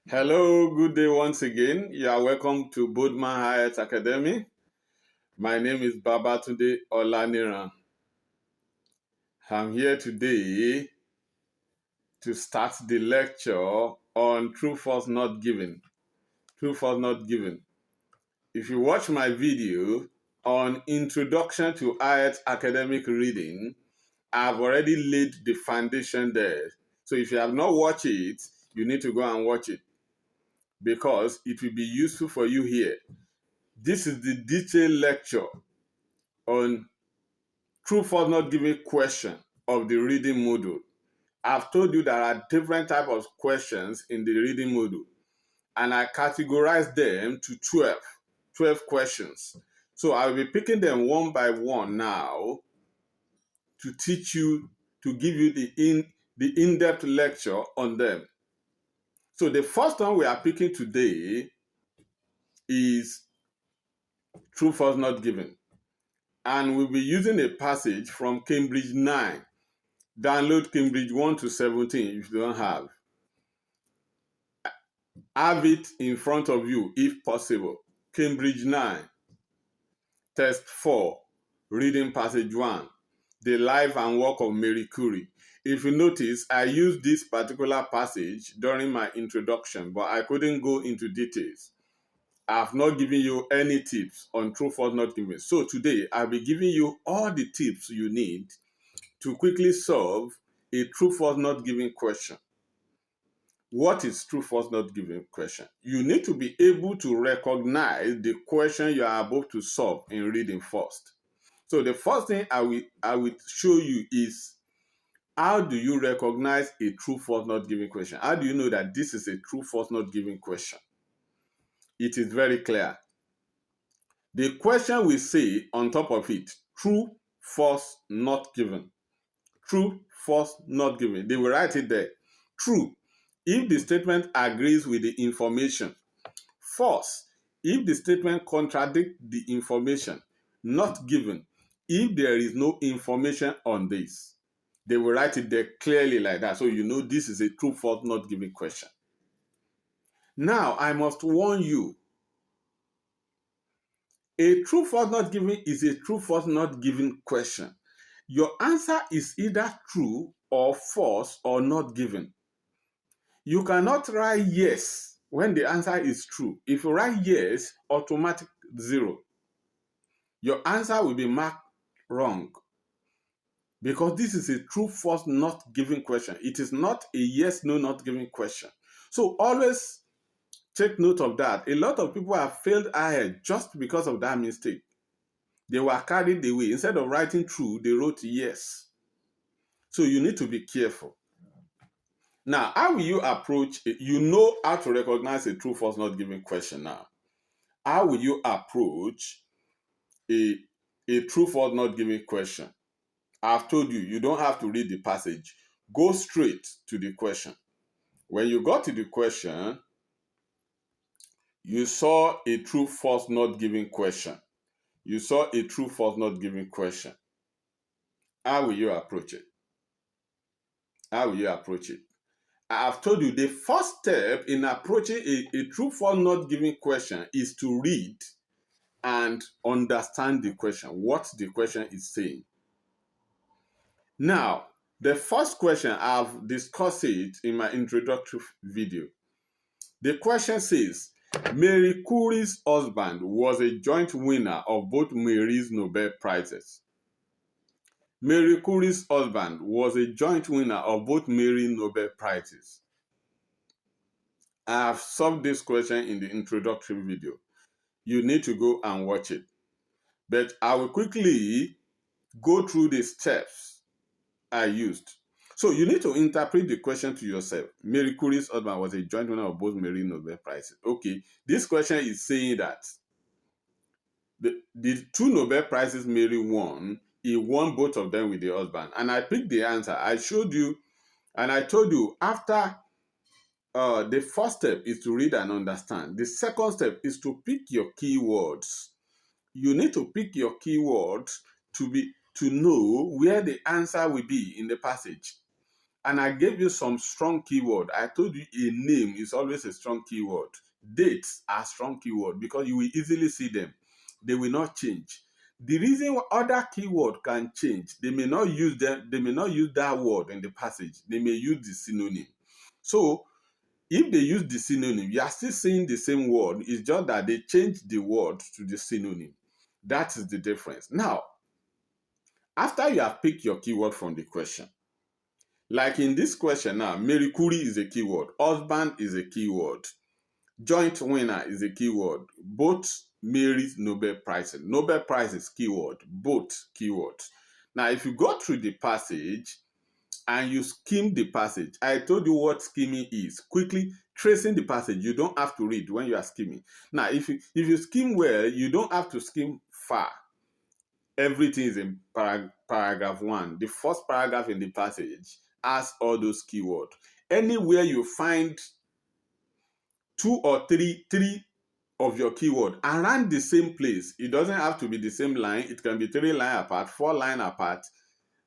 Hello, good day once again. You are welcome to Bodman IELTS Academy. My name is Babatunde Olaniran. I'm here today to start the lecture on true, false, not given. True, false, not given. If you watch my video on Introduction to IELTS Academic Reading, I've already laid the foundation there. So if you have not watched it, you need to go and watch it because it will be useful for you here. This is the detailed lecture on true, false, not given question of the reading module. I've told you there are different types of questions in the reading module, and I categorize them to 12 questions. So I'll be picking them one by one now to teach you, to give you the in-depth lecture on them. So the first one we are picking today is true, false, not given. And we'll be using a passage from Cambridge 9. Download Cambridge 1 to 17 if you don't have. Have it in front of you if possible. Cambridge 9, Test 4, Reading Passage 1, The Life and Work of Marie Curie. If you notice, I used this particular passage during my introduction, but I couldn't go into details. I've not given you any tips on true, false, not given. So today, I'll be giving you all the tips you need to quickly solve a true, false, not given question. What is true, false, not given question? You need to be able to recognize the question you are about to solve in reading first. So the first thing I will show you is how do you recognize a true, false, not given question? How do you know that this is a true, false, not given question? It is very clear. The question will say on top of it, true, false, not given. True, false, not given. They will write it there. True, if the statement agrees with the information. False, if the statement contradicts the information. Not given, if there is no information on this. They will write it there clearly like that, so you know this is a true, false, not given question. Now, I must warn you, a true, false, not given is a true, false, not given question. Your answer is either true or false or not given. You cannot write yes when the answer is true. If you write yes, automatic 0. Your answer will be marked wrong because this is a true, false, not given question. It is not a yes, no, not given question. So always take note of that. A lot of people have failed ahead just because of that mistake. They were carried away. Instead of writing true, they wrote yes. So you need to be careful. Now, how will you approach it? You know how to recognize a true, false, not given question now. How will you approach a true, false, not given question? I've told you, you don't have to read the passage. Go straight to the question. When you got to the question, you saw a true, false, not given question. You saw a true, false, not given question. How will you approach it? How will you approach it? I have told you the first step in approaching a true, false, not given question is to read and understand the question, what the question is saying. Now, the first question, I've discussed it in my introductory video. The question says, Marie Curie's husband was a joint winner of both Marie's Nobel Prizes. Marie Curie's husband was a joint winner of both Marie Nobel Prizes. I have solved this question in the introductory video. You need to go and watch it. But I will quickly go through the steps I used. So you need to interpret the question to yourself. Marie Curie's husband was a joint winner of both Marie Nobel Prizes. Okay, this question is saying that the 2 Nobel Prizes Marie won, he won both of them with the husband. And I picked the answer. I showed you, and I told you after the first step is to read and understand. The second step is to pick your keywords. You need to pick your keywords to know where the answer will be in the passage. And I gave you some strong keyword. I told you a name is always a strong keyword. Dates are strong keyword because you will easily see them. They will not change. The reason why other keyword can change, they may not use them, they may not use that word in the passage. They may use the synonym. So if they use the synonym, you are still seeing the same word. It's just that they change the word to the synonym. That is the difference. Now, after you have picked your keyword from the question, like in this question now, Marie Curie is a keyword, husband is a keyword, joint winner is a keyword, both Mary's Nobel Prizes. Nobel Prize is keyword, both keywords. Now, if you go through the passage and you skim the passage, I told you what skimming is. Quickly tracing the passage, you don't have to read when you are skimming. Now, if you skim well, you don't have to skim far. Everything is in paragraph 1. The first paragraph in the passage has all those keywords. Anywhere you find 2 or 3 of your keyword around the same place, it doesn't have to be the same line. It can be 3 lines apart, 4 lines apart.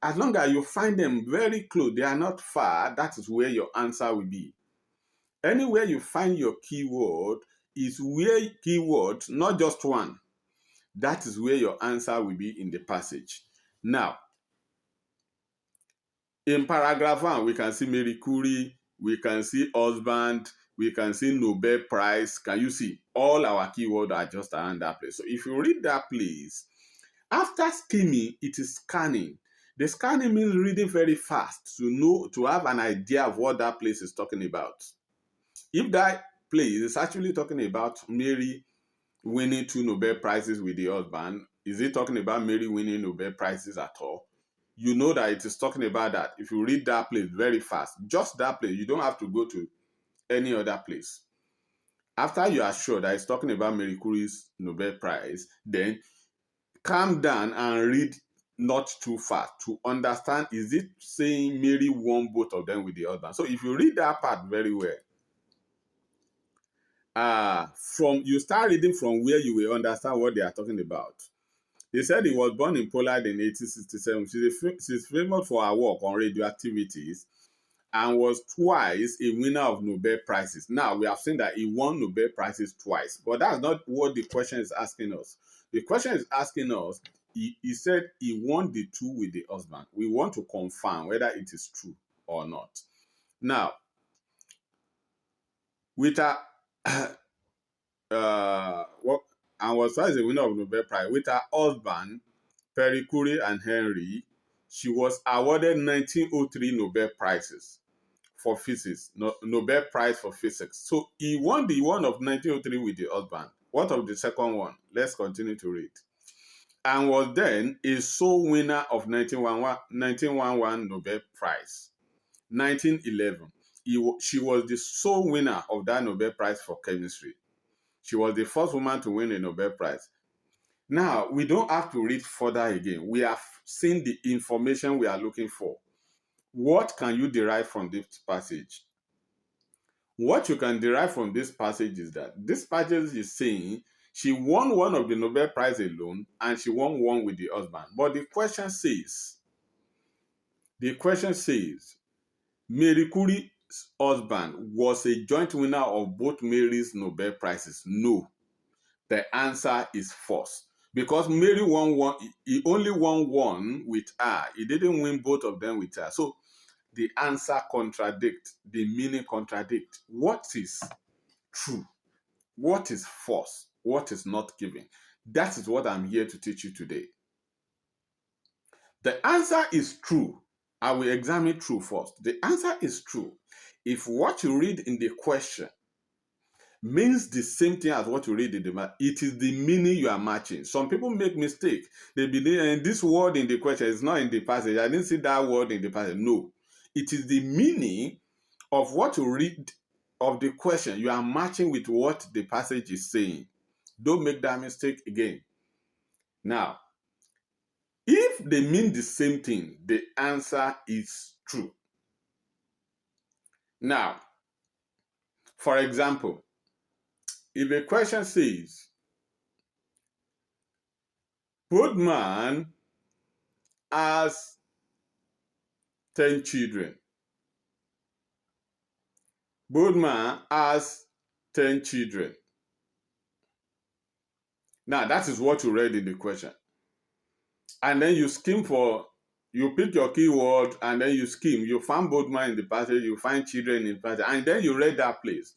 As long as you find them very close, they are not far, that is where your answer will be. Anywhere you find your keyword is where keywords, not just one, that is where your answer will be in the passage. Now, in paragraph 1, we can see Marie Curie, we can see husband, we can see Nobel Prize. Can you see? All our keywords are just around that place. So if you read that place, after skimming, it is scanning. The scanning means reading very fast to have an idea of what that place is talking about. If that place is actually talking about Mary winning 2 Nobel Prizes with the husband, is it talking about Mary winning Nobel Prizes at all? You know that it is talking about that. If you read that place very fast, just that place, you don't have to go to any other place. After you are sure that it's talking about Marie Curie's Nobel Prize, then calm down and read not too fast to understand, is it saying Mary won both of them with the husband? So if you read that part very well, you start reading from where you will understand what they are talking about. They said he was born in Poland in 1867. She's famous for her work on radioactivities and was twice a winner of Nobel Prizes. Now, we have seen that he won Nobel Prizes twice, but that's not what the question is asking us. The question is asking us, he said he won the 2 with the husband. We want to confirm whether it is true or not. Now, with her, and was twice a winner of Nobel Prize, with her husband, Marie Curie and Henry, she was awarded 1903 Nobel Prizes for physics, Nobel Prize for physics. So he won the one of 1903 with the husband. What of the second one? Let's continue to read. And was then a sole winner of 1911 Nobel Prize. 1911, she was the sole winner of that Nobel Prize for chemistry. She was the first woman to win a Nobel Prize. Now, we don't have to read further again. We have seen the information we are looking for. What can you derive from this passage? What you can derive from this passage is that this passage is saying she won one of the Nobel Prize alone and she won one with the husband. But the question says, Marie Curie's husband was a joint winner of both Mary's Nobel Prizes. No, the answer is false. Because Mary won one, he only won one with her. He didn't win both of them with her. So the answer contradicts, the meaning contradicts. What is true? What is false? What is not given? That is what I'm here to teach you today. The answer is true. I will examine true first. The answer is true if what you read in the question means the same thing as what you read in the math. It is the meaning you are matching. Some people make mistake. They believe, and this word in the question is not in the passage. I didn't see that word in the passage. No. It is the meaning of what you read of the question. You are matching with what the passage is saying. Don't make that mistake again. Now, if they mean the same thing, the answer is true. Now, for example, if a question says, Woodman has 10 children. Boardman has 10 children. Now, that is what you read in the question. And then you you pick your keyword, and then you skim. You find Boardman in the passage, you find children in the passage, and then you read that place.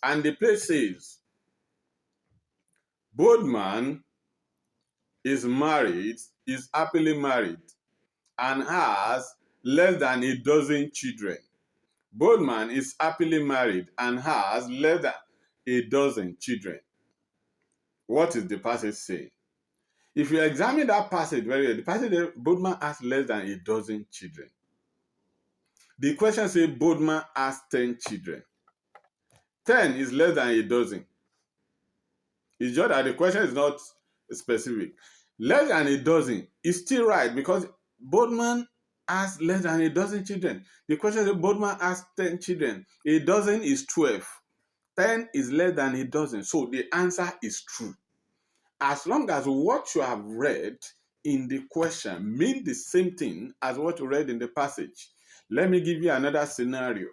And the place says, Boardman is happily married, and has less than a dozen children. Boardman is happily married and has less than a dozen children. What is the passage saying? If you examine that passage very well, the passage says Boardman has less than a dozen children. The question says Boardman has 10 children. 10 is less than a dozen. It's just that the question is not specific. Less than a dozen is still right because Boardman has less than a dozen children. The question is Boardman has 10 children. A dozen is 12. 10 is less than a dozen. So the answer is true. As long as what you have read in the question means the same thing as what you read in the passage. Let me give you another scenario.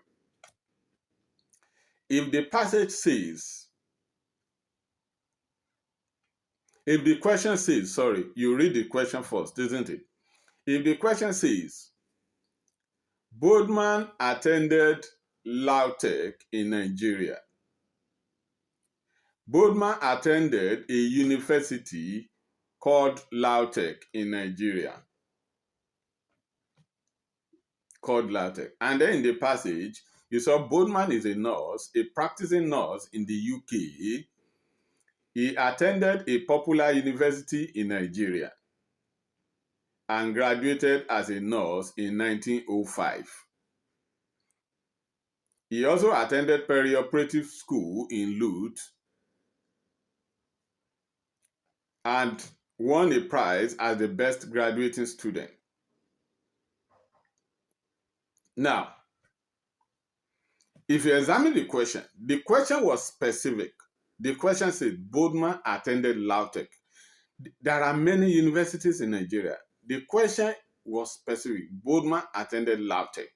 If the passage says, if the question says, sorry, you read the question first, isn't it? If the question says, Boardman attended LAUTECH in Nigeria. Boardman attended a university called LAUTECH in Nigeria. Called LAUTECH. And then in the passage, you saw Boardman is a nurse, a practicing nurse in the UK. He attended a popular university in Nigeria and graduated as a nurse in 1905. He also attended perioperative school in Lut and won a prize as the best graduating student. Now, if you examine the question was specific. The question said Boardman attended LAUTECH. There are many universities in Nigeria. The question was specific. Boardman attended LAUTECH.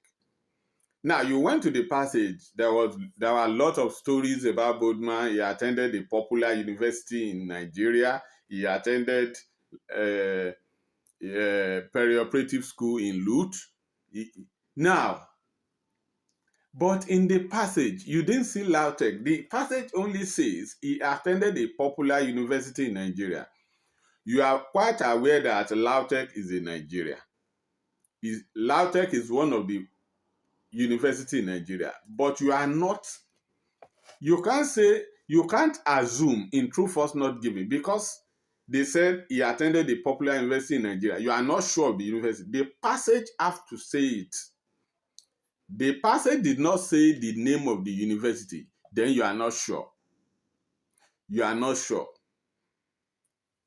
Now, you went to the passage. There were a lot of stories about Boardman. He attended a popular university in Nigeria. He attended perioperative school in Lut. Now, but in the passage, you didn't see LAUTECH. The passage only says he attended a popular university in Nigeria. You are quite aware that LAUTECH is in Nigeria. LAUTECH is one of the universities in Nigeria, but you can't assume in true false not given because they said he attended a popular university in Nigeria. You are not sure of the university. The passage have to say it. The passage did not say the name of the university. Then you are not sure. You are not sure.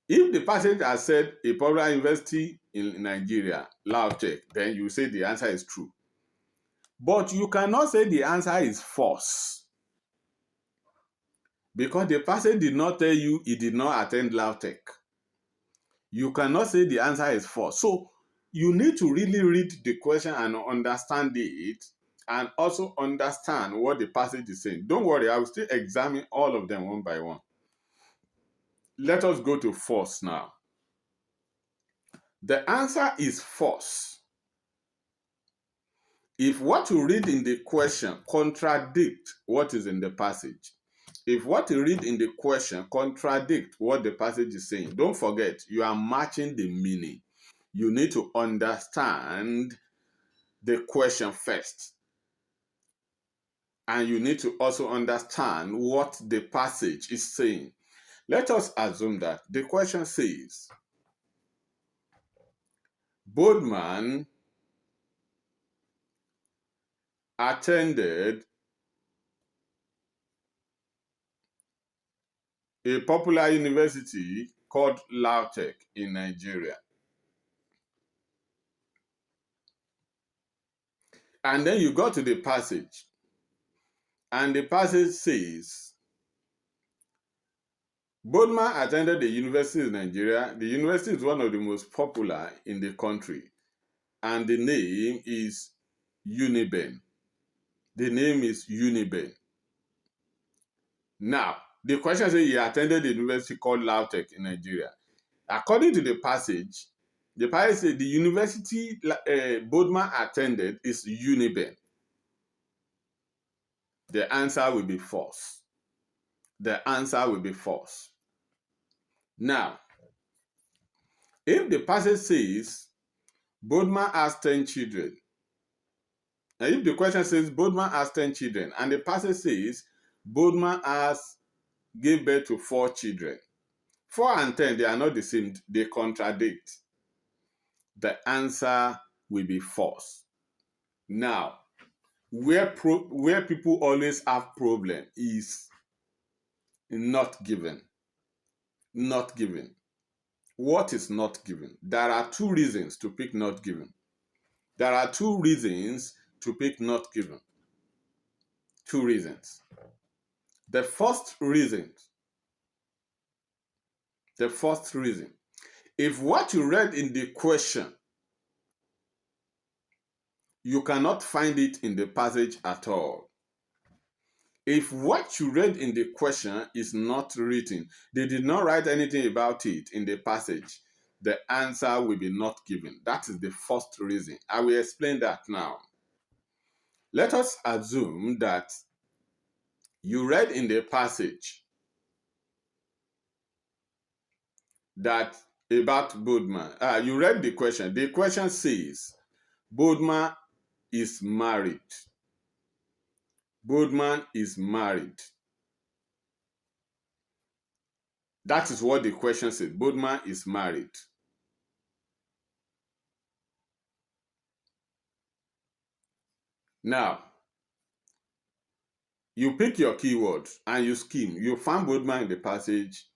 If the passage has said a popular university in Nigeria, LAUTECH, then you say the answer is true. But you cannot say the answer is false because the passage did not tell you he did not attend LAUTECH. You cannot say the answer is false. So you need to really read the question and understand it and also understand what the passage is saying. Don't worry, I will still examine all of them one by one. Let us go to false now. The answer is false if what you read in the question contradicts what is in the passage. If what you read in the question contradicts what the passage is saying, don't forget, you are matching the meaning. You need to understand the question first. And you need to also understand what the passage is saying. Let us assume that the question says, Boardman attended a popular university called LAUTECH in Nigeria. And then you go to the passage, and the passage says, Boardman attended the university in Nigeria. The university is one of the most popular in the country, and the name is UNIBEN. The name is Uniben. Now, the question says he attended a university called LAUTECH in Nigeria. According to the passage said the university Bodman attended is Uniben. The answer will be false. The answer will be false. Now, if the passage says Bodman has 10 children, and if the question says Bodman has 10 children, and the passage says Bodman gave birth to 4 children, 4 and 10, they are not the same, they contradict. The answer will be false. Now, where people always have problem is not given. Not given. What is not given? There are 2 reasons to pick not given. There are 2 reasons to pick not given. 2 reasons. The first reason, if what you read in the question, you cannot find it in the passage at all. If what you read in the question is not written, they did not write anything about it in the passage, the answer will be not given. That is the first reason. I will explain that now. Let us assume that you read in the passage that about Bodman. You read the question. The question says, Bodman is married. Bodman is married. That is what the question said. Bodman is married. Now, you pick your keywords and you skim. You found Bodman in the passage.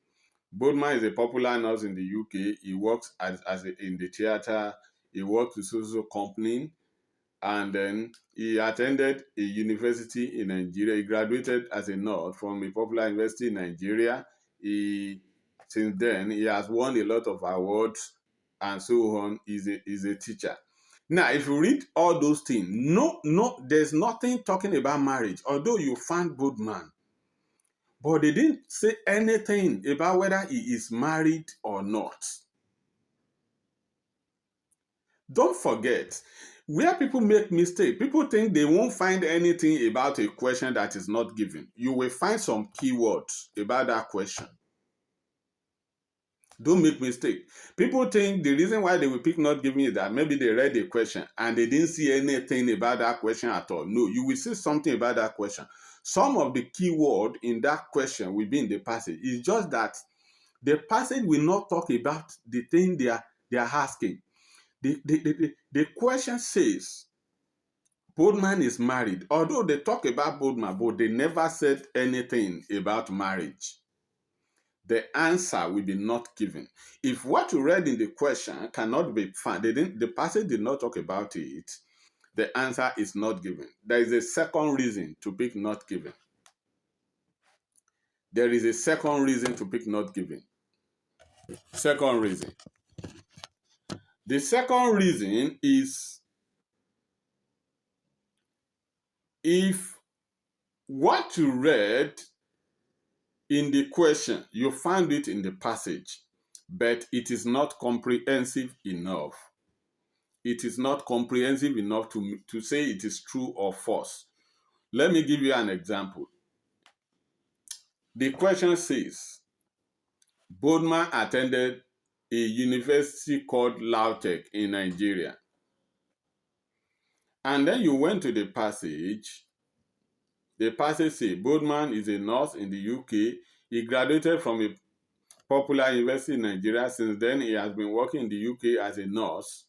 Bodman is a popular nurse in the UK. He works in the theater. He works with social company. And then he attended a university in Nigeria. He graduated as a nurse from a popular university in Nigeria. Since then, he has won a lot of awards and so on. He's a teacher. Now, if you read all those things, there's nothing talking about marriage, although you found Bodman. But they didn't say anything about whether he is married or not. Don't forget, where people make mistakes, people think they won't find anything about a question that is not given. You will find some keywords about that question. Don't make mistake. People think the reason why they will pick not giving is that maybe they read the question and they didn't see anything about that question at all. No, you will see something about that question. Some of the keyword in that question will be in the passage. It's just that the passage will not talk about the thing they are asking. The question says, Bodman is married. Although they talk about Bodman, but they never said anything about marriage. The answer will be not given. If what you read in the question cannot be found, the passage did not talk about it, the answer is not given. There is a second reason to pick not given. There is a second reason to pick not given. Second reason. The second reason is if what you read in the question, you found it in the passage, but it is not comprehensive enough. It is not comprehensive enough to say it is true or false. Let me give you an example. The question says, Bodman attended a university called LAUTECH in Nigeria. And then you went to the passage. The passage says, Bodman is a nurse in the UK. He graduated from a popular university in Nigeria. Since then, he has been working in the UK as a nurse.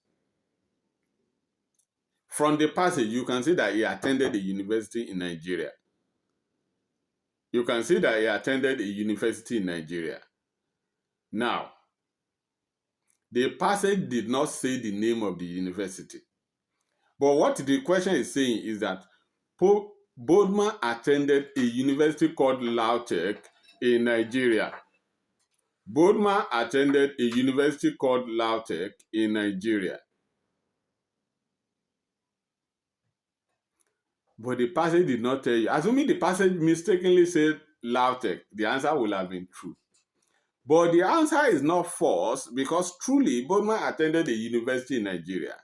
From the passage, you can see that he attended a university in Nigeria. You can see that he attended a university in Nigeria. Now, the passage did not say the name of the university. But what the question is saying is that Bodman attended a university called LAUTECH in Nigeria. Bodman attended a university called LAUTECH in Nigeria. but the passage did not tell you. Assuming the passage mistakenly said LAUTECH, the answer will have been true. But the answer is not false because truly Boardman attended a university in Nigeria.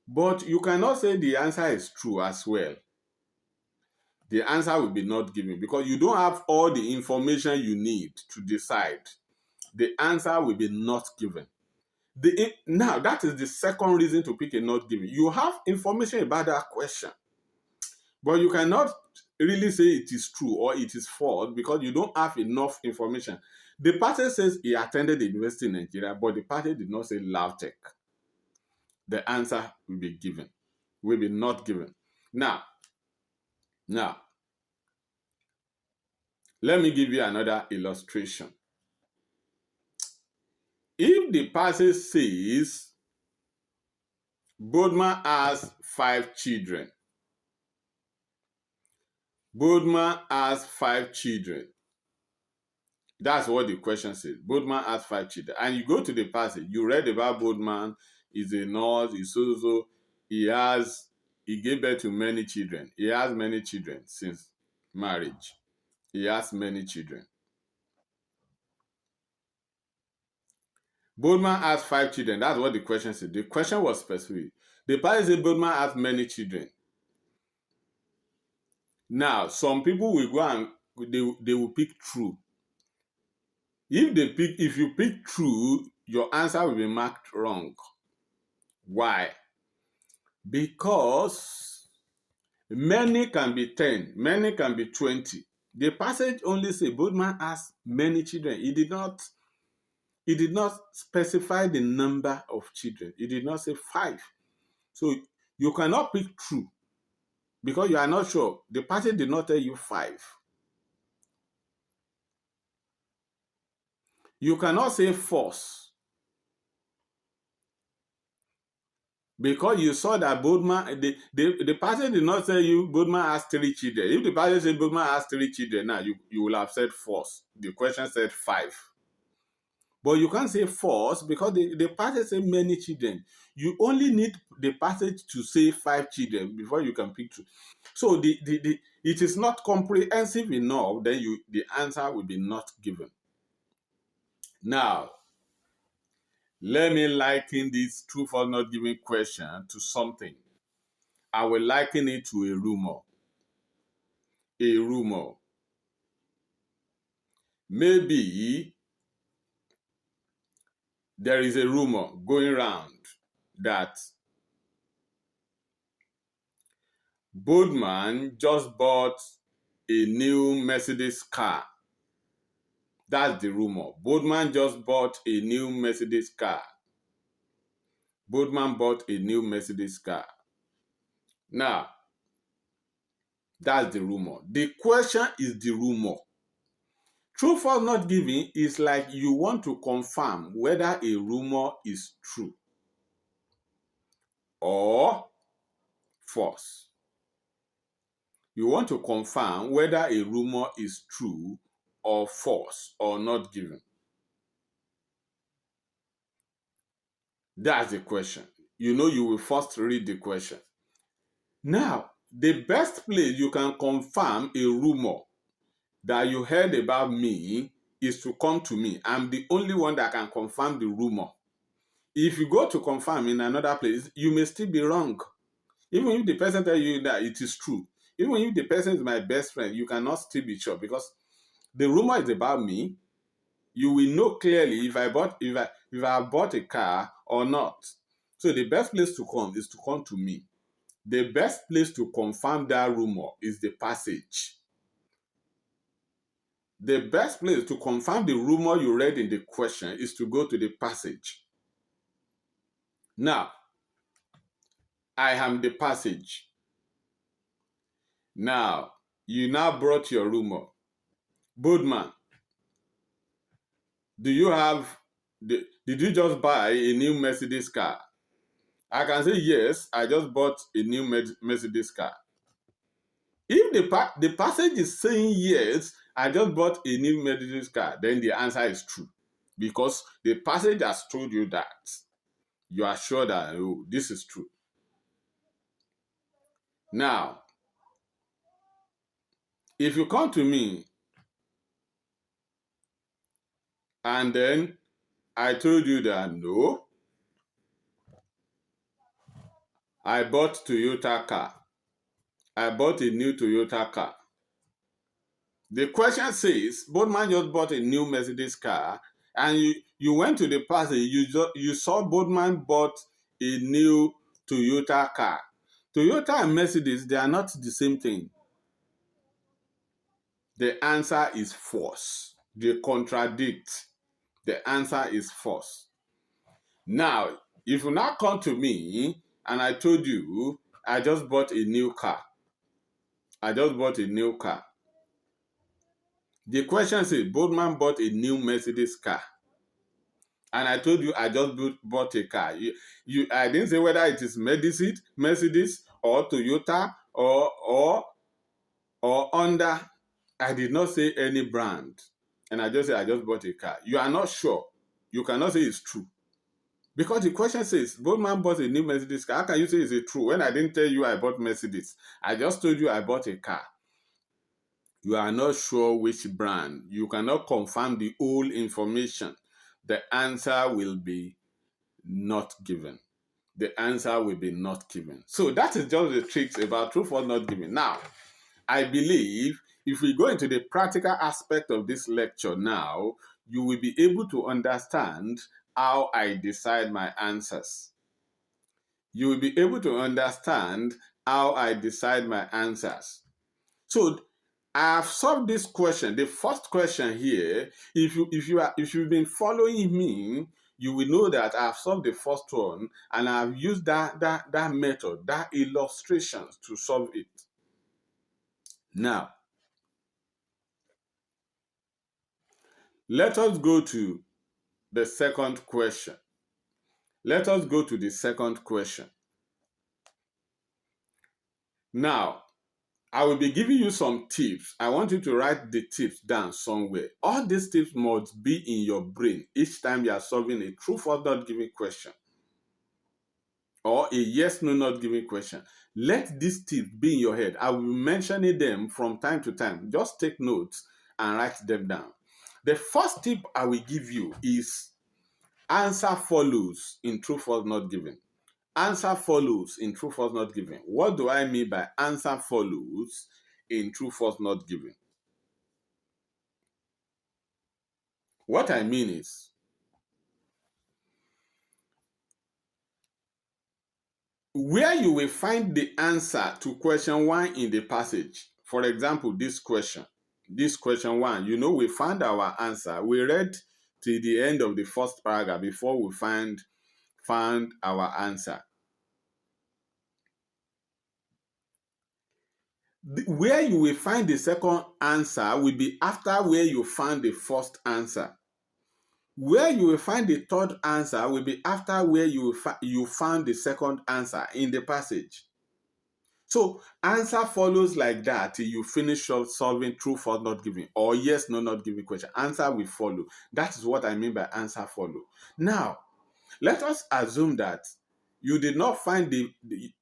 But you cannot say the answer is true as well. The answer will be not given because you don't have all the information you need to decide. The answer will be not given. Now, that is the second reason to pick a not given. You have information about that question, but you cannot really say it is true or it is false because you don't have enough information. The passage says he attended the university in Nigeria, but the passage did not say LAUTECH. The answer will be given, will be not given. Now, let me give you another illustration. If the passage says Boardman has 5 children, Boardman has 5 children. That's what the question says. Boardman has 5 children. And you go to the passage, you read about Boardman, he's a nurse, he's so, he gave birth to many children. He has many children since marriage. He has many children. Boardman has 5 children. That's what the question said. The question was specific. The passage said Boardman has many children. Now, some people will go and they will pick true. If you pick true, your answer will be marked wrong. Why? Because many can be 10, many can be 20. The passage only says Boardman has many children. It did not specify the number of children. It did not say 5. So you cannot pick true because you are not sure. The passage did not tell you 5. You cannot say false because you saw that Boardman, the passage did not tell you Boardman has 3 children. If the passage said Boardman has 3 children, now you will have said false. The question said 5. But you can't say false because the passage says many children. You only need the passage to say 5 children before you can pick 2. So it is not comprehensive enough, then the answer will be not given. Now, let me liken this true or not given question to something. I will liken it to a rumor. A rumor. Maybe there is a rumor going around that Boardman just bought a new Mercedes car. That's the rumor. Boardman just bought a new Mercedes car. Boardman bought a new Mercedes car. Now, that's the rumor. The question is the rumor. True or not given is like you want to confirm whether a rumor is true or false. You want to confirm whether a rumor is true or false or not given. That's the question. You will first read the question. Now, the best place you can confirm a rumor that you heard about me is to come to me. I'm the only one that can confirm the rumor. If you go to confirm in another place, you may still be wrong. Even if the person tells you that it is true, even if the person is my best friend, you cannot still be sure because the rumor is about me. You will know clearly if I bought a car or not. So the best place to come is to come to me. The best place to confirm that rumor is the passage. The best place to confirm the rumor you read in the question is to go to the passage. Now, I am the passage. Now, you now brought your rumor. Boardman, did you just buy a new Mercedes car? I can say yes, I just bought a new Mercedes car. If the passage is saying yes, I just bought a new Mercedes car, then the answer is true. Because the passage has told you that. You are sure that this is true. Now, if you come to me and then I told you that no, I bought Toyota car. I bought a new Toyota car. The question says, Boardman just bought a new Mercedes car, and you went to the passage, you saw Boardman bought a new Toyota car. Toyota and Mercedes, they are not the same thing. The answer is false. They contradict. The answer is false. Now, if you now come to me and I told you, I just bought a new car. I just bought a new car. The question says, Boardman bought a new Mercedes car. And I told you I just bought a car. I didn't say whether it is Mercedes or Toyota or Honda. I did not say any brand. And I just said I just bought a car. You are not sure. You cannot say it's true. Because the question says, Boardman bought a new Mercedes car. How can you say it's true when I didn't tell you I bought Mercedes? I just told you I bought a car. You are not sure which brand. You cannot confirm the whole information. The answer will be not given. The answer will be not given. So that is just the tricks about true or not given. Now, I believe if we go into the practical aspect of this lecture now, you will be able to understand how I decide my answers. You will be able to understand how I decide my answers. So I have solved this question. The first question here, if you've been following me, you will know that I have solved the first one and I have used that method, that illustrations to solve it. Now, let us go to the second question. Let us go to the second question. Now, I will be giving you some tips. I want you to write the tips down somewhere. All these tips must be in your brain each time you are solving a true or not given question or a yes, no, not given question. Let these tips be in your head. I will be mentioning them from time to time. Just take notes and write them down. The first tip I will give you is answer follows in true or not given. Answer follows in true or not given. What do I mean by answer follows in true or not given? What I mean is, where you will find the answer to question 1 in the passage. For example, this question 1, we found our answer. We read to the end of the first paragraph before we found our answer. Where you will find the second answer will be after where you found the first answer. Where you will find the third answer will be after where you found the second answer in the passage. So answer follows like that till you finish solving true, false, not given, or yes, no, not given question. Answer will follow. That is what I mean by answer follow. Now, let us assume that you did not find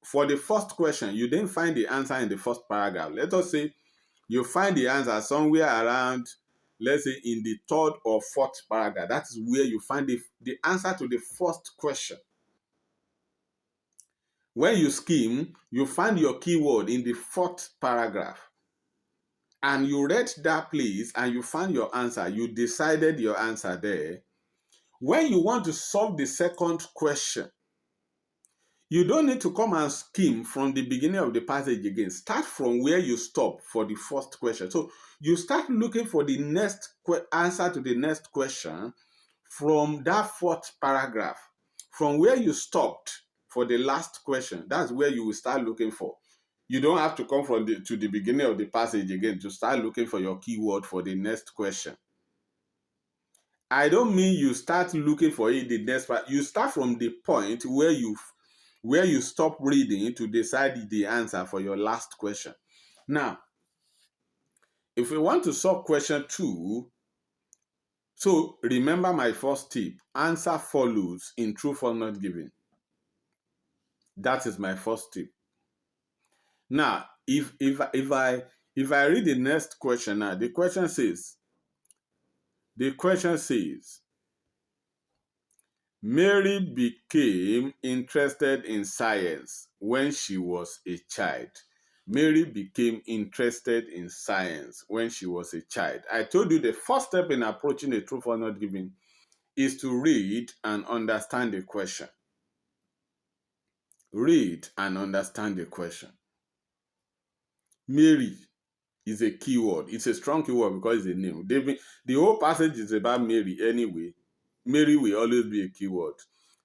for the first question, you didn't find the answer in the first paragraph. Let us say you find the answer somewhere around, let's say in the third or fourth paragraph. That is where you find the answer to the first question. When you skim, you find your keyword in the fourth paragraph. And you read that place and you found your answer. You decided your answer there. When you want to solve the second question, you don't need to come and skim from the beginning of the passage again. Start from where you stop for the first question. So you start looking for the next answer to the next question from that fourth paragraph. From where you stopped for the last question, that's where you will start looking for. You don't have to come to the beginning of the passage again to start looking for your keyword for the next question. I don't mean you start looking for it the next part. You start from the point where you stop reading to decide the answer for your last question. Now, if we want to solve question 2, so remember my first tip, answer follows in true or not given. That is my first tip. Now, if I read the next question now, the question says, Mary became interested in science when she was a child. Mary became interested in science when she was a child. I told you the first step in approaching a true or not given is to read and understand the question. Read and understand the question. Mary is a keyword. It's a strong keyword because it's a name. The whole passage is about Mary anyway. Mary will always be a keyword.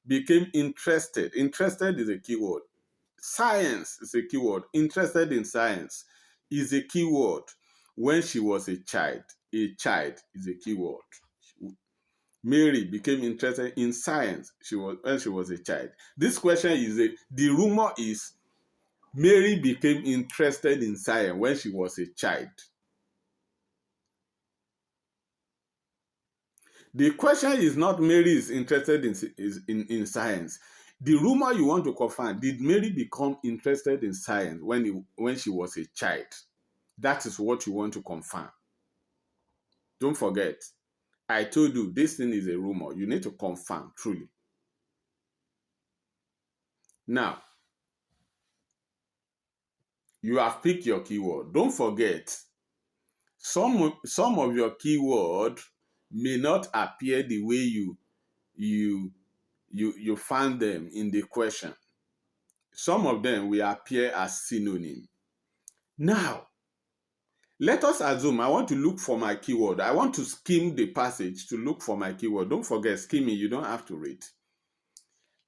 Became interested. Interested is a keyword. Science is a keyword. Interested in science is a keyword. When she was a child is a keyword. Mary became interested in science when she was a child. This question the rumor is Mary became interested in science when she was a child. The question is not Mary is interested in science. The rumor you want to confirm, did Mary become interested in science when she was a child? That is what you want to confirm. Don't forget, I told you this thing is a rumor. You need to confirm truly. Now, you have picked your keyword. Don't forget, some of your keyword may not appear the way you found them in the question. Some of them will appear as synonym. Now, let us assume I want to look for my keyword. I want to skim the passage to look for my keyword. Don't forget, skimming, you don't have to read.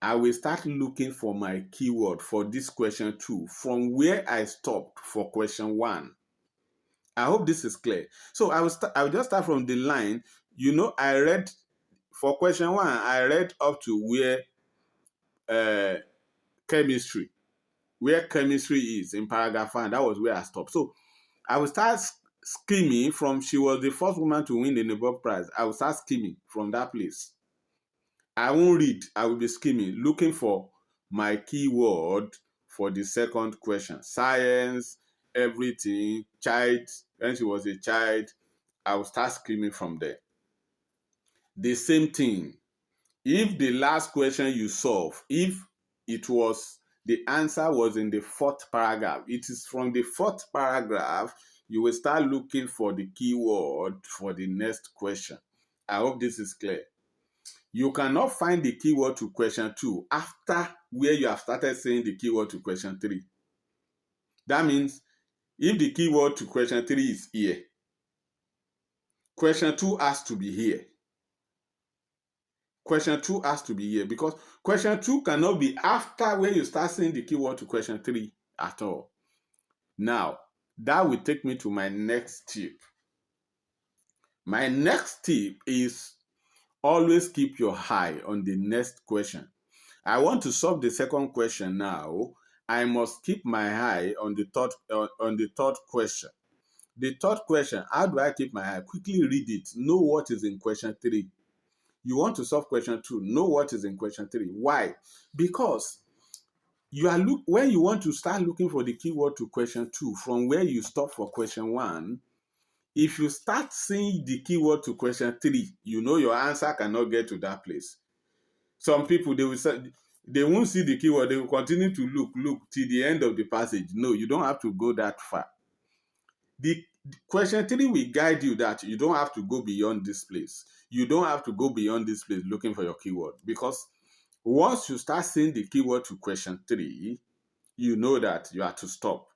I will start looking for my keyword for this question 2 from where I stopped for question 1. I hope this is clear. So I will just start from the line. You know, I read for question 1, I read up to where chemistry is in paragraph 1. That was where I stopped. So I will start skimming from she was the first woman to win the Nobel Prize. I will start skimming from that place. I won't read. I will be skimming, looking for my keyword for the second question. Science, everything, child, when she was a child. I will start skimming from there. The same thing. If the last question you solve, if it was, the answer was in the 4th paragraph, it is from the 4th paragraph, you will start looking for the keyword for the next question. I hope this is clear. You cannot find the keyword to question 2 after where you have started saying the keyword to question 3. That means if the keyword to question 3 is here, question 2 has to be here. Question 2 has to be here because question 2 cannot be after where you start saying the keyword to question 3 at all. Now, that will take me to my next tip. My next tip is always keep your eye on the next question. I want to solve the second question now. I must keep my eye on the third question. The third question, how do I keep my eye? Quickly read it. Know what is in question 3. You want to solve question 2. Know what is in question 3. Why? Because when you want to start looking for the keyword to question 2 from where you stop for question 1, if you start seeing the keyword to question 3, you know your answer cannot get to that place. Some people, they won't see the keyword. They will continue to look till the end of the passage. No, you don't have to go that far. The question 3 will guide you that you don't have to go beyond this place. You don't have to go beyond this place looking for your keyword, because once you start seeing the keyword to question 3, you know that you have to stop.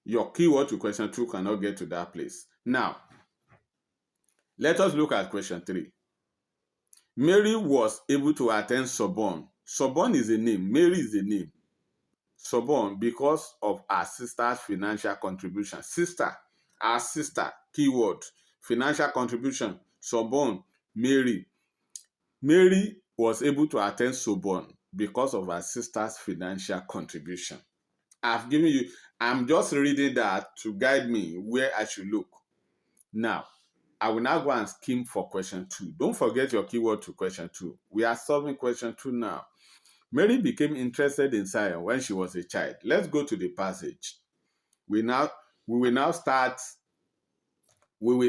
Your keyword to question 2 cannot get to that place. Now, let us look at question 3. Mary was able to attend Sorbonne. Sorbonne is a name. Mary is a name. Sorbonne because of her sister's financial contribution. Her sister, keyword, financial contribution, Sorbonne, Mary. Mary was able to attend Sorbonne because of her sister's financial contribution. I'm just reading that to guide me where I should look. Now, I will now go and skim for question 2. Don't forget your keyword to question 2. We are solving question 2 now. Mary became interested in science when she was a child. Let's go to the passage. We will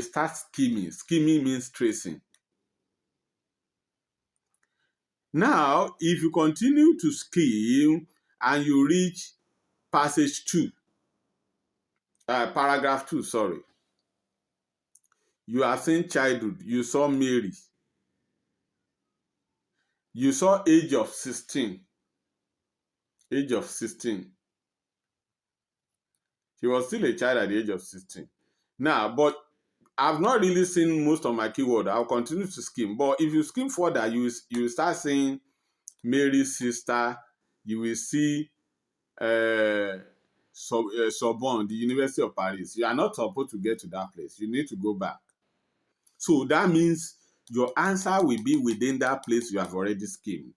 start skimming. Skimming means tracing. Now, if you continue to skim and you reach passage 2, paragraph 2, sorry. You have seen childhood. You saw Mary. You saw age of 16. Age of 16. She was still a child at the age of 16. Now, but I've not really seen most of my keyword. I'll continue to skim. But if you skim further, you will start seeing Mary's sister. You will see Sorbonne, the University of Paris. You are not supposed to get to that place. You need to go back. So that means your answer will be within that place you have already skimmed.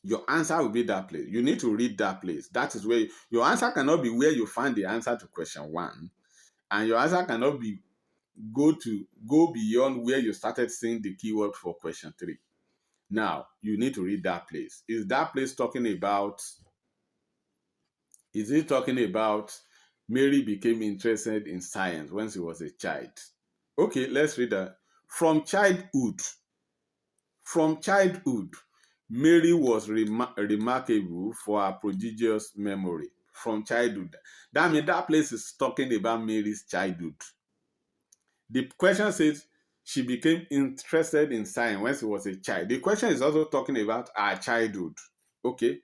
Your answer will be that place. You need to read that place. That is where your answer cannot be where you find the answer to question 1. And your answer cannot be go beyond where you started seeing the keyword for question 3. Now, you need to read that place. Is that place talking about, is it talking about Mary became interested in science when she was a child? Okay, let's read that. From childhood, Mary was remarkable for her prodigious memory. From childhood. That means that place is talking about Mary's childhood. The question says she became interested in science when she was a child. The question is also talking about her childhood. Okay.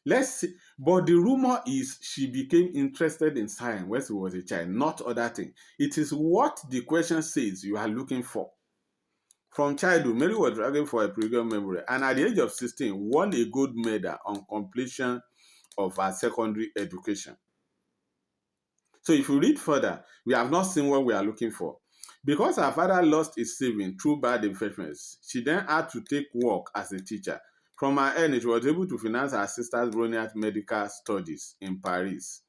Let's see. But the rumor is she became interested in science when she was a child, not other thing. It is what the question says you are looking for. From childhood, Mary was dragging for a prodigious memory, and at the age of 16, won a gold medal on completion of her secondary education. So if you read further, we have not seen what we are looking for. Because her father lost his savings through bad investments, she then had to take work as a teacher. From her earnings, she was able to finance her sister's brilliant medical studies in Paris.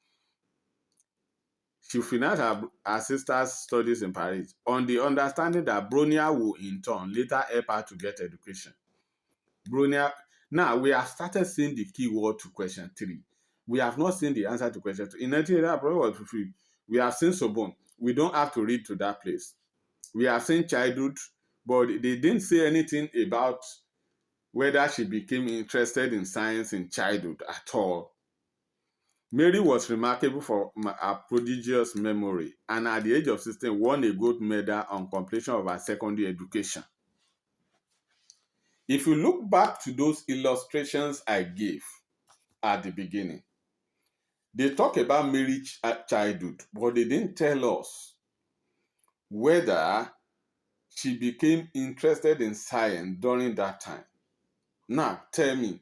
She financed her sister's studies in Paris on the understanding that Bronia will in turn later help her to get education. Bronia. Now, we have started seeing the keyword to question 3. We have not seen the answer to question 2. In 1980, we have seen Sorbonne. We don't have to read to that place. We have seen childhood, but they didn't say anything about whether she became interested in science in childhood at all. Mary was remarkable for her prodigious memory, and at the age of 16, won a gold medal on completion of her secondary education. If you look back to those illustrations I gave at the beginning, they talk about Mary's childhood, but they didn't tell us whether she became interested in science during that time. Now, tell me,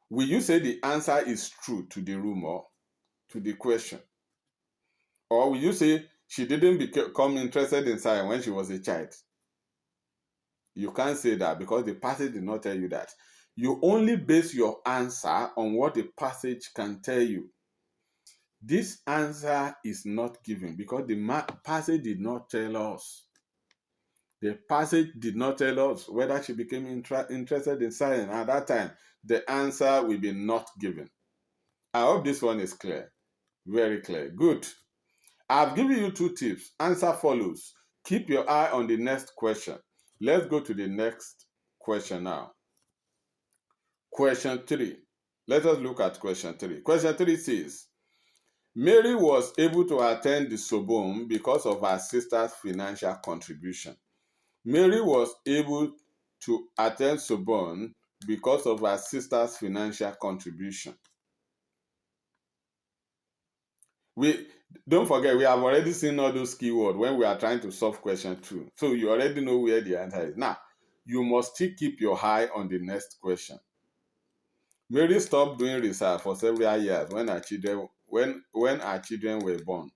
will you say the answer is true to the rumor, to the question? Or will you say she didn't become interested in science when she was a child? You can't say that because the passage did not tell you that. You only base your answer on what the passage can tell you. This answer is not given because the passage did not tell us. The passage did not tell us whether she became interested in science. At that time, the answer will be not given. I hope this one is clear. Very clear. Good. I've given you 2 tips. Answer follows. Keep your eye on the next question. Let's go to the next question now. Question 3. Let us look at question 3. Question 3 says, Mary was able to attend the Sorbonne because of her sister's financial contribution. Mary was able to attend Sorbonne because of her sister's financial contribution. Don't forget, we have already seen all those keywords when we are trying to solve question 2. So you already know where the answer is. Now, you must still keep your eye on the next question. Mary stopped doing research for several years when her children were born.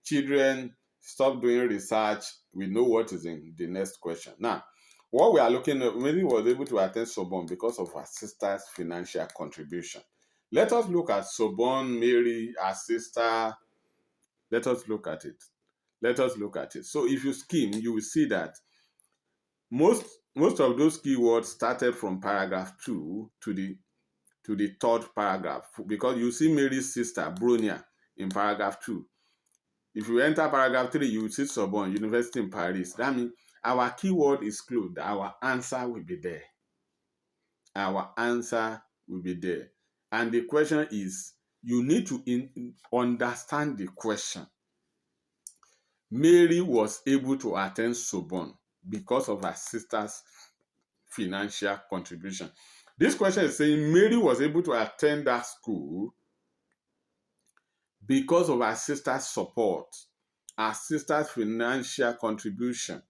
Children stop doing research. We know what is in the next question. Now, what we are looking at, Mary was able to attend Sorbonne because of her sister's financial contribution. Let us look at Sorbonne, Mary, her sister. Let us look at it. So if you skim, you will see that most most of those keywords started from paragraph 2 to the third paragraph, because you see Mary's sister, Bronia, in paragraph 2. If you enter paragraph 3, you will see Sorbonne, University in Paris. That means our keyword is closed. Our answer will be there. Our answer will be there. And the question is, you need to understand the question. Mary was able to attend Sorbonne because of her sister's financial contribution. This question is saying Mary was able to attend that school because of her sister's support, her sister's financial contribution.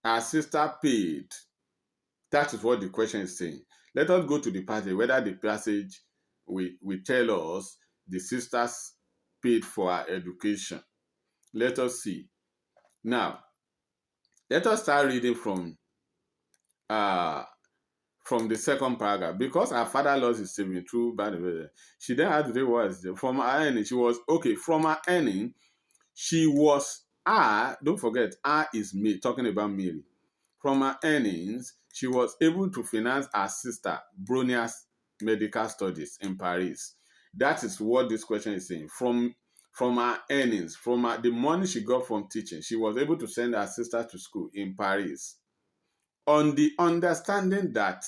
Her sister paid. That is what the question is saying. Let us go to the passage, whether the passage will tell us the sisters paid for her education. Let us see. Now, let us start reading from the second paragraph. Because her father lost his savings through bad behavior, she then had to take what is there. From her earning, from her earning, she was, don't forget, is me, talking about Mary. From her earnings, she was able to finance her sister, Bronia's medical studies in Paris. That is what this question is saying. From her earnings, the money she got from teaching, she was able to send her sister to school in Paris, on the understanding that,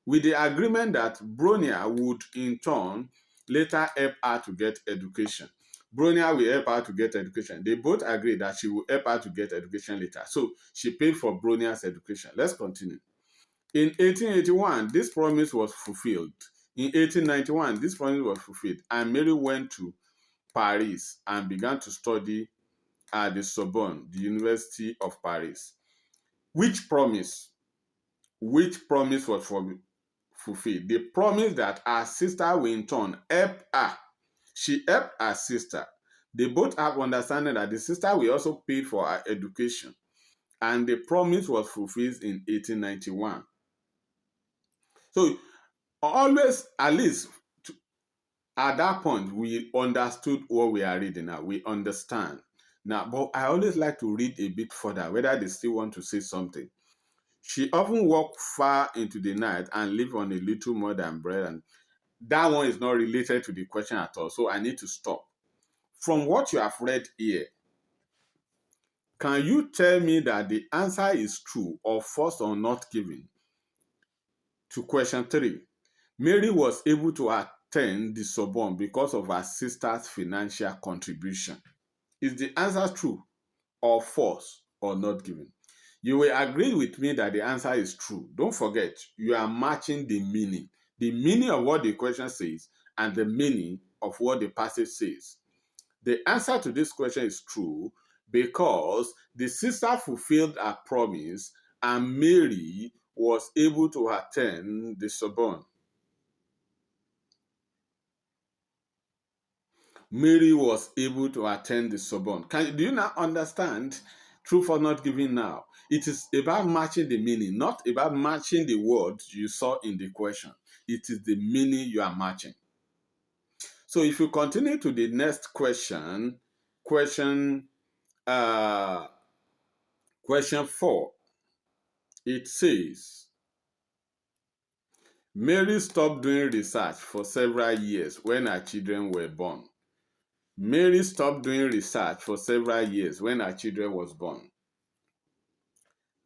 with the agreement that Bronia would in turn later help her to get education. Bronia will help her to get education. They both agree that she will help her to get education later. So she paid for Bronia's education. Let's continue. In 1881, this promise was fulfilled. In 1891, this promise was fulfilled, and Mary went to Paris and began to study at the Sorbonne, the University of Paris. Which promise was fulfilled? The promise that her sister will in turn help her. She helped her sister. They both have understanding that the sister will also pay for her education. And the promise was fulfilled in 1891. So always, at least at that point, we understood what we are reading now. We understand. Now, but I always like to read a bit further, whether they still want to say something. She often walked far into the night and lived on a little more than bread. And that one is not related to the question at all. So I need to stop. From what you have read here, can you tell me that the answer is true or false or not given to question 3? Mary was able to attend the Sorbonne because of her sister's financial contribution. Is the answer true or false or not given? You will agree with me that the answer is true. Don't forget, you are matching the meaning of what the question says and the meaning of what the passage says. The answer to this question is true because the sister fulfilled her promise and Mary was able to attend the Sorbonne. Mary was able to attend the Sorbonne. Do you now understand? True for not giving now. It is about matching the meaning, not about matching the words you saw in the question. It is the meaning you are matching. So if you continue to the next question 4, it says, Mary stopped doing research for several years when her children were born. Mary stopped doing research for several years when her children was born.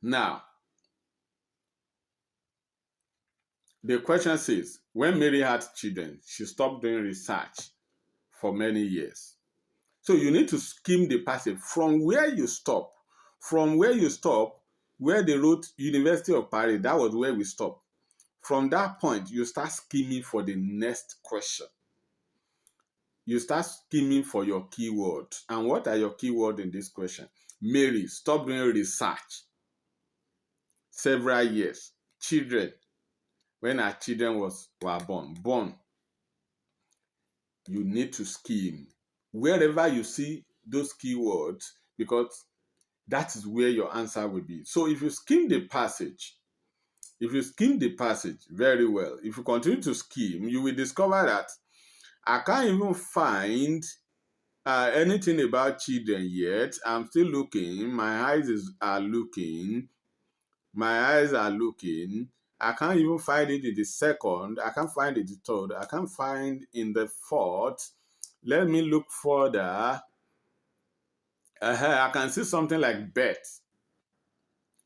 Now, the question says, when Mary had children, she stopped doing research for many years. So you need to skim the passage from where you stop. From where you stop, where they wrote University of Paris, that was where we stopped. From that point, you start skimming for the next question. You start skimming for your keywords. And what are your keywords in this question? Mary, stop doing research. Several years. Children, when our children were born. You need to skim. Wherever you see those keywords, because that is where your answer will be. So if you skim the passage very well, if you continue to skim, you will discover that I can't even find anything about children yet. I'm still looking. My eyes are looking. My eyes are looking. I can't even find it in the second. I can't find it in the third. I can't find in the fourth. Let me look further. I can see something like bet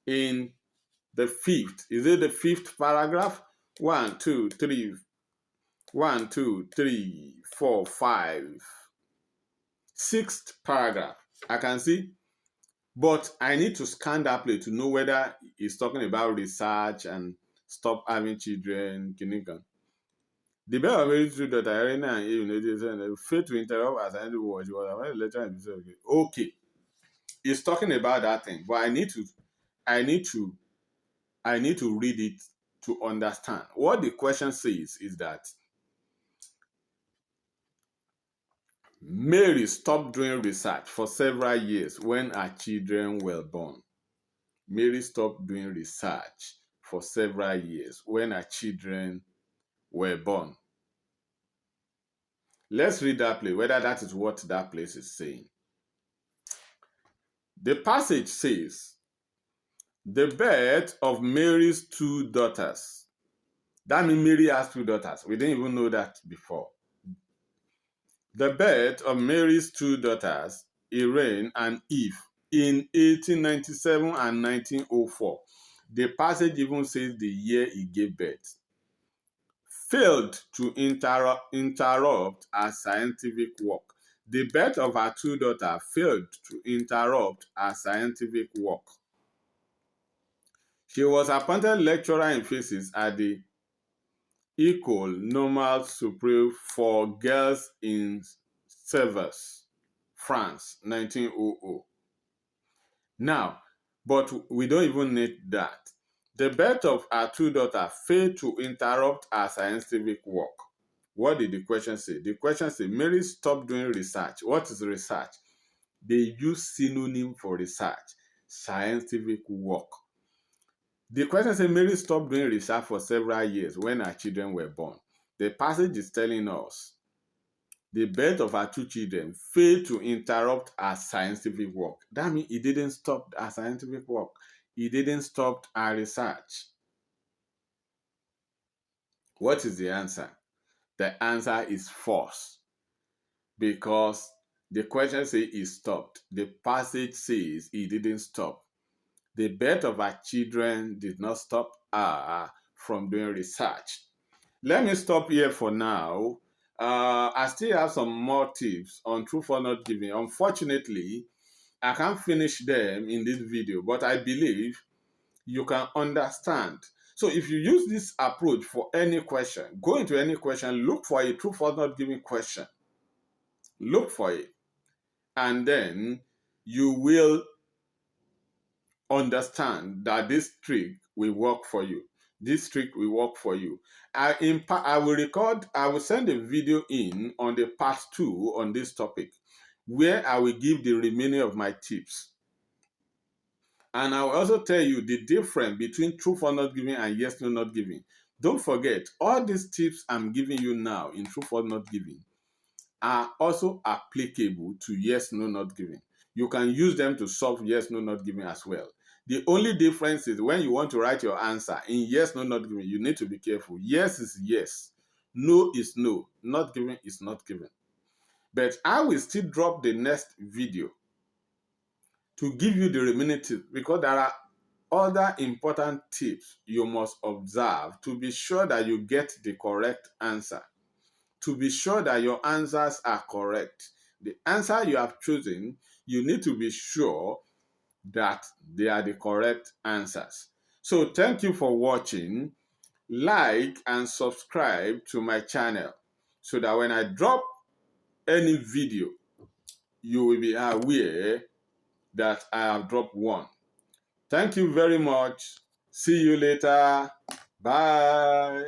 in the fifth. Is it the fifth paragraph? 1, 2, 3. 1, 2, 3, 4, 5. Sixth paragraph. I can see. But I need to scan that place to know whether it's talking about research and stop having children. The bell of very true that Irene and you fail to interrupt as I do watch was later in the okay. It's talking about that thing, but I need to read it to understand. What the question says is that Mary stopped doing research for several years when her children were born. Mary stopped doing research for several years when her children were born. Let's read that place, whether that is what that place is saying. The passage says, the birth of Mary's 2 daughters. That means Mary has 2 daughters. We didn't even know that before. The birth of Mary's 2 daughters, Irene and Eve, in 1897 and 1904. The passage even says the year he gave birth. Failed to interrupt her scientific work. The birth of her 2 daughters failed to interrupt her scientific work. She was appointed lecturer in physics at the École Normale Supérieure for Girls in Sèvres, France, 1900. Now, but we don't even need that. The birth of her 2 daughters failed to interrupt her scientific work. What did the question say? The question said, Mary stopped doing research. What is research? They use synonym for research, scientific work. The question says, Mary stopped doing research for several years when her children were born. The passage is telling us the birth of her 2 children failed to interrupt her scientific work. That means it didn't stop her scientific work. It didn't stop her research. What is the answer? The answer is false. Because the question says it stopped. The passage says it didn't stop. The birth of her children did not stop her from doing research. Let me stop here for now. I still have some more tips on truth or not giving. Unfortunately, I can't finish them in this video, but I believe you can understand. So if you use this approach for any question, go into any question, look for a truth or not giving question. Look for it. And then you will understand that this trick will work for you. This trick will work for you. I will send a video in on the part 2 on this topic, where I will give the remaining of my tips. And I will also tell you the difference between truth or not giving and yes, no, not giving. Don't forget, all these tips I'm giving you now in truth or not giving are also applicable to yes, no, not giving. You can use them to solve yes, no, not giving as well. The only difference is when you want to write your answer in yes, no, not giving, you need to be careful. Yes is yes. No is no. Not giving is not giving. But I will still drop the next video to give you the remaining tips, because there are other important tips you must observe to be sure that you get the correct answer. To be sure that your answers are correct. The answer you have chosen, you need to be sure that they are the correct answers. So thank you for watching. Like and subscribe to my channel so that when I drop any video, you will be aware that I have dropped one. Thank you very much. See you later. Bye.